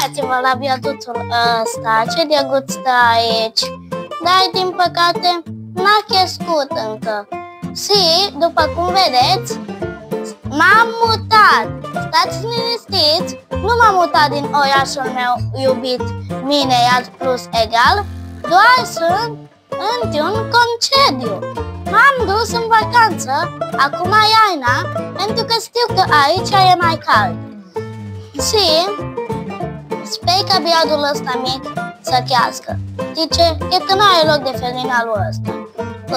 Uitați-vă la viaductul ăsta, ce drăguț stă aici. Dar, din păcate, n-a crescut încă. Și, după cum vedeți, m-am mutat. Stați liniștiți, nu m-am mutat din orașul meu iubit Mineriad plus egal, doar sunt într-un concediu. M-am dus în vacanță, acum iarna, pentru că știu că aici e mai cald. Și sper că biadul ăsta mic să crească. Zice, e că nu are loc de felinarul ăsta.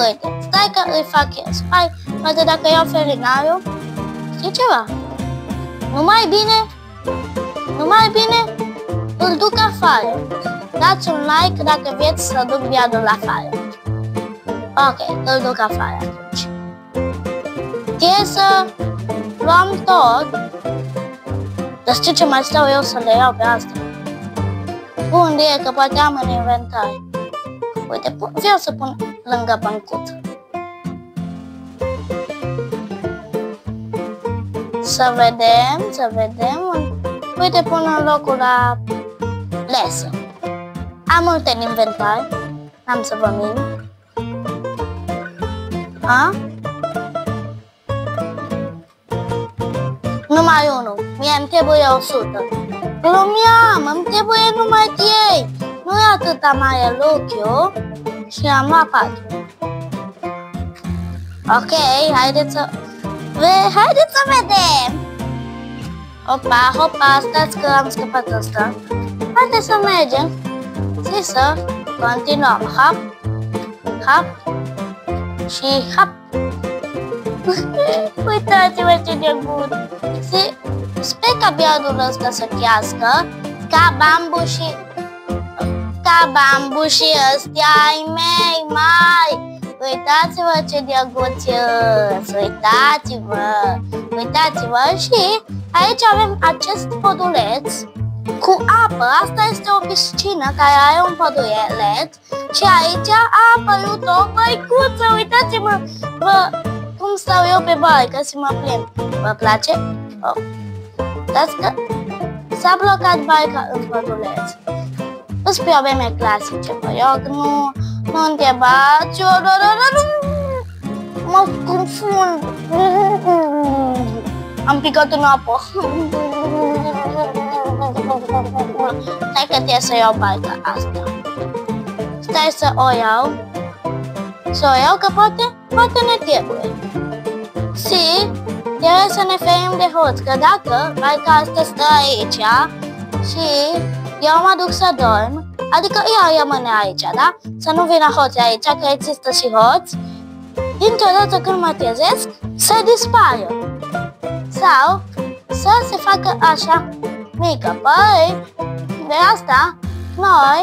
Uite, stai că îi fac eu. Hai, poate dacă iau felinarul, știi ceva? Numai bine, îl duc afară. Dați un like dacă vreți să duc biadul afară. Ok, îl duc afară atunci. Trebuie să luăm tot. Dar știu ce mai stau eu să le iau pe asta? Unde e? Că poate am în inventar. Uite, vreau să pun lângă bancut. Să vedem. Uite, pun în locul la lesă. Am multe în inventar. N-am să vă mint. Numai unul. Mie îmi trebuie 100. Glumeam, îmi trebuie numai 3. Nu e atâta mare lucru. Și am luat 4. Ok, haideți să vedem. Hopa, stați că am scăpat ăsta. Haideți să mergem și să continuăm. Hop și hop. Uitați-vă ce drăguț. Și sper ca biadul ăsta să crească ca bambușii ăstea ai mei mai. Uitați-vă ce drăguț. Uitați-vă și aici avem acest poduleț cu apă. Asta este o piscină care are un poduleț și aici a apărut o băicuță. Uitați-mă cum stau eu pe barcă și mă plimb. Vă place? Uitați că s-a blocat barca în poduleț. Sunt probleme clasice, vă rog, nu întrebați. Mă confund. Am picat în apă. Stai că trebuie să iau barca asta. Stai să o iau. Că poate ne trebuie. Și trebuie să ne ferim de hoț, că dacă barca asta stă aici și eu mă duc să dorm, adică ea rămâne aici, da? Să nu vină hoți aici, că există și hoți. Dintr-o dată când mă trezesc, să dispară. Sau să se facă așa mică. Păi, de asta, noi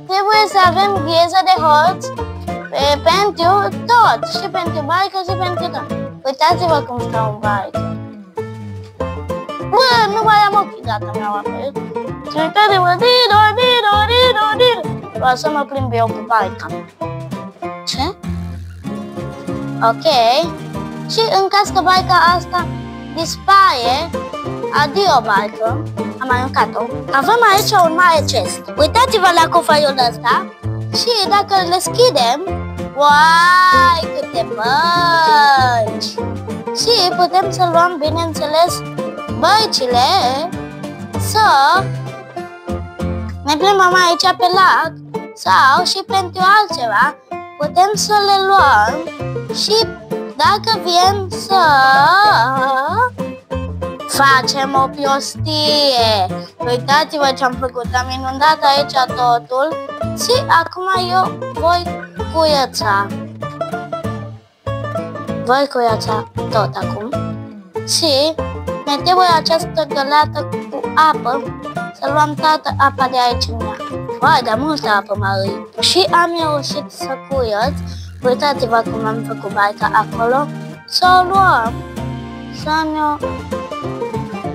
trebuie să avem grijă de hoți pentru tot. Și pentru barcă și pentru tot. Uitați-vă cum stau în barcă. Bă, nu mai am ochii, gata, mi-au apărut. Și uitați-vă, dido. Vreau să mă plimb eu cu barca. Ce? Ok. Și în caz că barca asta dispare, adio barcă, am aruncat-o. Avem aici un mare chest. Uitați-vă la cufărul ăsta și dacă îl deschidem, uai, câte băci! Și putem să luăm, bineînțeles, băicile, să ne plimbăm aici pe lac sau și pentru altceva putem să le luăm și dacă vrem să facem o prostie. Uitați-vă ce am făcut, am inundat aici totul și acum eu voi curăța tot acum și ne trebuie această găleată cu apă, să luăm toată apa de aici în ea. Vai, dar multă apă mare. Și am reușit să curăț. Uitați-vă cum am făcut barca acolo. Să o luăm,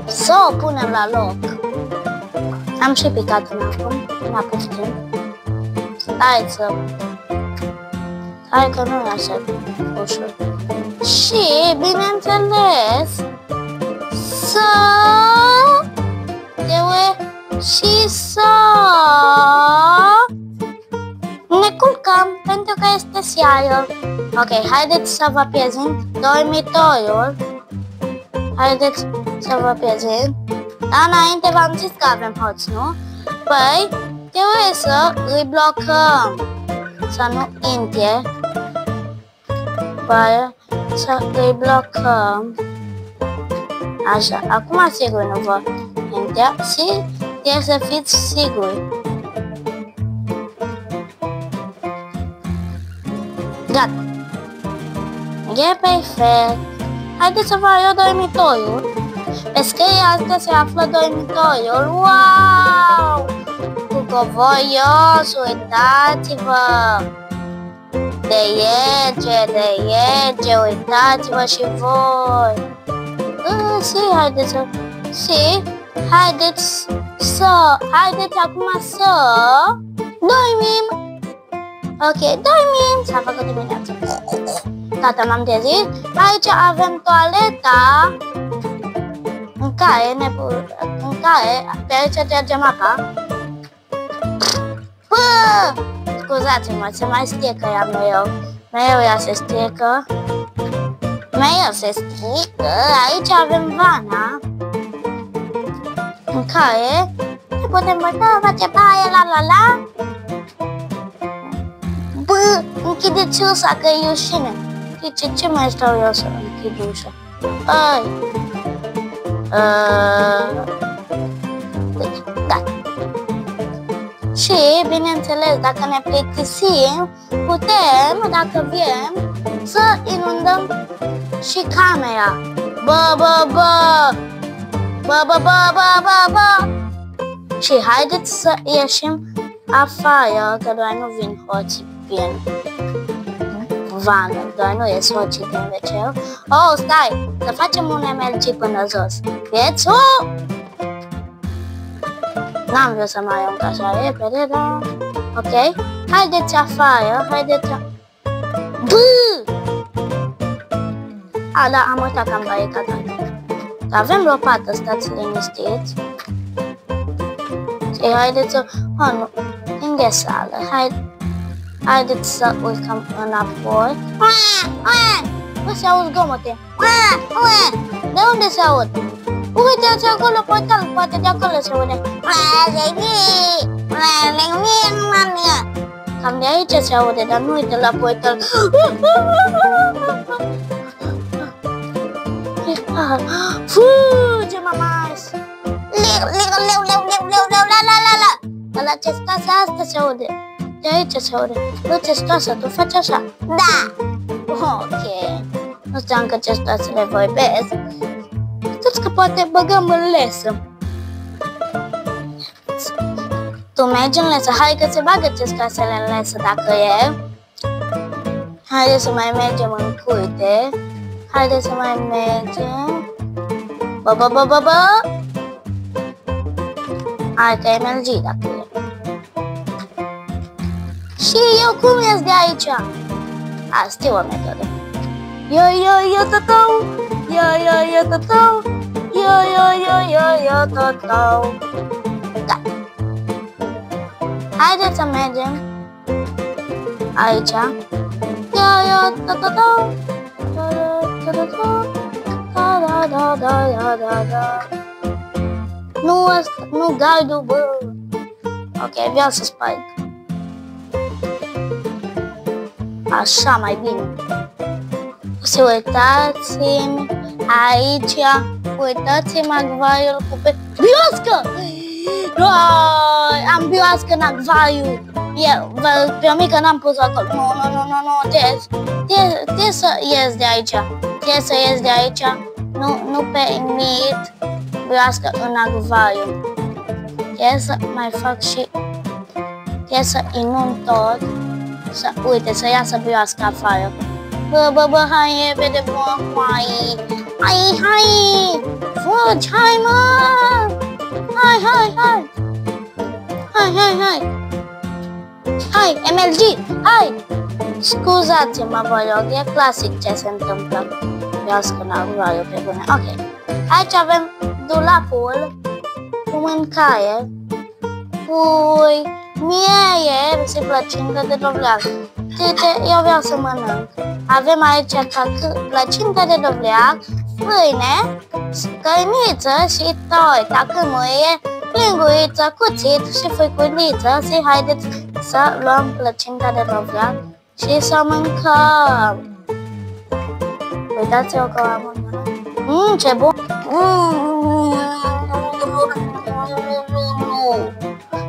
să o punem la loc. Am și picat în apă, n-a puțin. Hai că nu e așa ușor. Și, bineînțeles, trebuie și să ne culcăm pentru că este seară. Ok, haideți să vă prezint dormitoriul. Haideți să vă prezint. Dar înainte v-am zis că avem hoți, nu? Păi, trebuie să îi blocăm. Să nu intre. Păi, să îi blocăm. Așa, acum sigur nu vă intre. Și trebuie să fiți siguri. Gata. E perfect. Haideți să vă arăt dormitoriul. Pe scrie asta se află dormitoriul. Wow! Cu covoios, uitați-vă! De iege, uitați-vă și voi! Haideți acum să dormim! Ok, dormim! S-a făcut dimineața. Gata, m-am trezit. Aici avem toaleta în care pe aici tragem apa. Scuzați-mă, se mai strică ea mereu. Mereu ea se strică. Aici avem vana în care ne putem băta, face baie, la. Bă, închideți ușa, că e rușine. Ce mai stau eu să închid ușa? Da. Și, bineînțeles, dacă ne plictisim, putem, dacă vrem, să inundăm și camera. Și haideți să ieșim afară, că doar nu vin hoții prin vană, doar nu ies hoții din WC. Oh, stai, să facem un MLG până jos. Vreți? N-am vrut să mai arunc așa repede, dar... Ok, haideți afară, da, am uitat că am baricat aici. Avem lopată, stați liniștiți. Și haideți să... nu, lângă sală, haideți să urcăm înapoi. Nu se aud zgomote. De unde se aud? Uite-ați acolo portal, poate de acolo se aude. Cam de aici se aude, dar nu uite la portal. Fuge, mamaș! La ce stasă asta se aude. De aici se aude. Nu ce stasă, tu faci așa? Da! Ok. Nu știu încă ce stasă le vorbesc. Știți că poate băgăm în lesă. Tu mergi în lesă? Hai că se bagă cescasele în lesă dacă e. Haideți să mai mergem în curte. Haideți să mai mergem. Hai că e MLG dacă e. Și eu cum ies de aici? Știu o metodă. Yo tătău. Da. Haideți să mergem aici. Yo tătău. Nu gardul, bă. Ok, vreau să sparg. Așa, mai bine. Și uitați-mi aici, uitați-mi acvariul cu pe... Bioscă! Am bioscă în acvariu. Vă promit că n-am pus acolo. Nu, trebuie să ies de aici. Trebuie să ies de aici. Nu permit bioscă în acvariu. Trebuie să mai fac și... Trebuie să inund tot. Uite, să iasă bioscă afară. Bă, hai repede, bă, hai! Fugi, hai, mă! Hai! Hai, MLG, hai! Scuzați-mă, vă rog, e clasic ce se întâmplă. Bioscă în acvariu, pe bune. Ok. Aici avem dulapul cu mâncare. Pui, mie e și plăcintă de dovleac. Eu vreau să mănânc. Avem aici plăcintă de dovleac, pâine, căiniță și torta, cămuie, linguriță, cuțit și făculiță. Și haideți să luăm plăcinta de dovleac și să mâncăm. Uitați-o că am mâncat. Ce bun!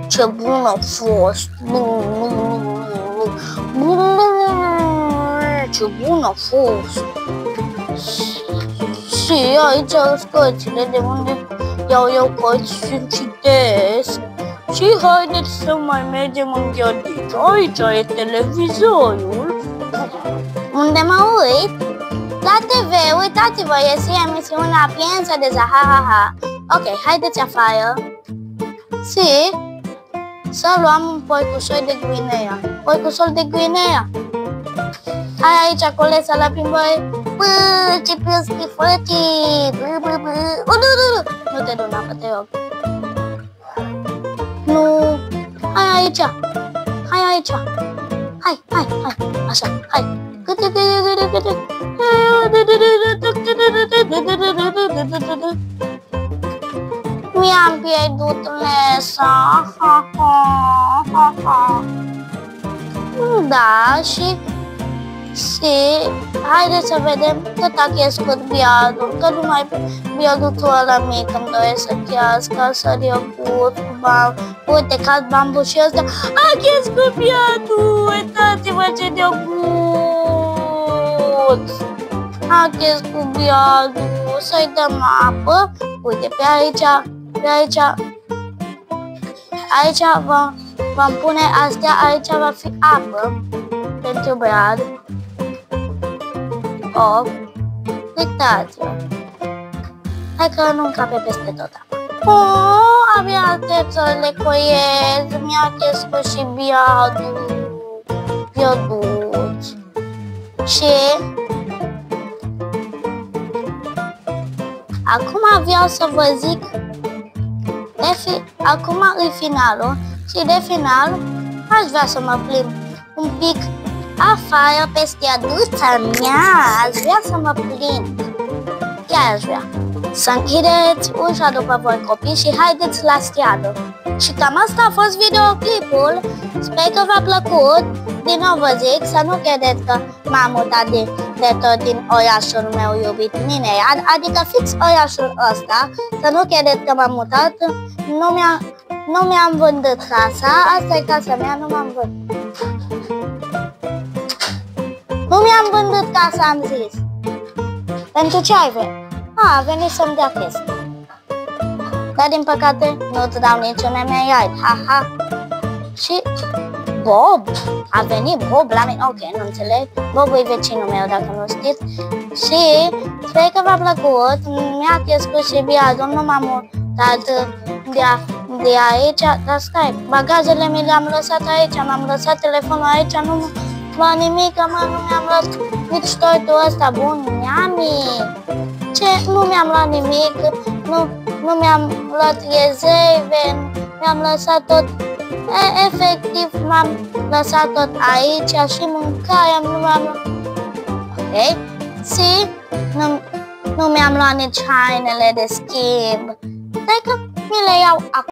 Ce bun a fost! Ce bun a fost! Și aici sunt cărțile de unde iau eu cărți și citesc. Și haideți să mai mergem în grădiniță. Aici e televizorul. Unde mă uit? La TV, uitați-vă, este emisiunea Piensa de Zahahaha. Ok, haideți afară. Și să luăm un porcușor de Guinea. Porcușor de Guinea. Hai aici, colesa la plimbare. Bă, ce prostii făti! Nu te duna, te rog. Nu. Hai aici. Hai aici. Hai. Așa, hai. Mi-am pierdut mesa. Da, și haideți să vedem cât a crescut biadul, că numai biaduțul ăla mic îmi doresc să crească, să riocurt cu bambu. Uite, ca bambu și ăsta a crescut biadul, uitați-vă ce de-o gut! A crescut biadul, să-i dăm apă, uite, pe aici vom pune astea, aici va fi apă pentru brad. Uitați-vă. Hai că nu încape peste tot apa. Abia aștept să le coiez. Mi-a crescut și biaduț. Și acum vreau să vă zic acum e finalul și de final aș vrea să mă plimb un pic afară pe străduța mea, aș vrea să mă plimb. Chiar aș vrea. Să închideți ușa după voi copii și haideți la stradă. Și cam asta a fost videoclipul. Sper că v-a plăcut. Din nou vă zic să nu credeți că m-am mutat de tot din orașul meu iubit Mineia, adică fix orașul ăsta. Să nu credeți că m-am mutat. Nu mi-am vândut casa. Asta e casa mea, nu m-am vândut. Nu mi-am vândut casa, am zis. Pentru ce ai venit? A venit să-mi dea chestii. Dar din păcate nu-ți dau niciun emerald. Ha. Și Bob, a venit Bob la mine. Ok, nu înțeleg. Bob e vecinul meu, dacă nu știți. Și sper că v-a plăcut. Mi-a crescut și biadul. Nu m-am mutat de aici. Dar stai, bagajele mi le-am lăsat aici. M-am lăsat telefonul aici. Nu m-am nimic, nu mi-am luat nici tortul ăsta bun. Ce? Nu mi-am luat nimic. Nu mi-am luat rezerve. Mi-am lăsat tot. Efectiv, m-am lăsat tot aici și mâncarea nu mi-am luat. Ok? Și nu mi-am luat nici hainele de schimb. Stai că mi le iau acum.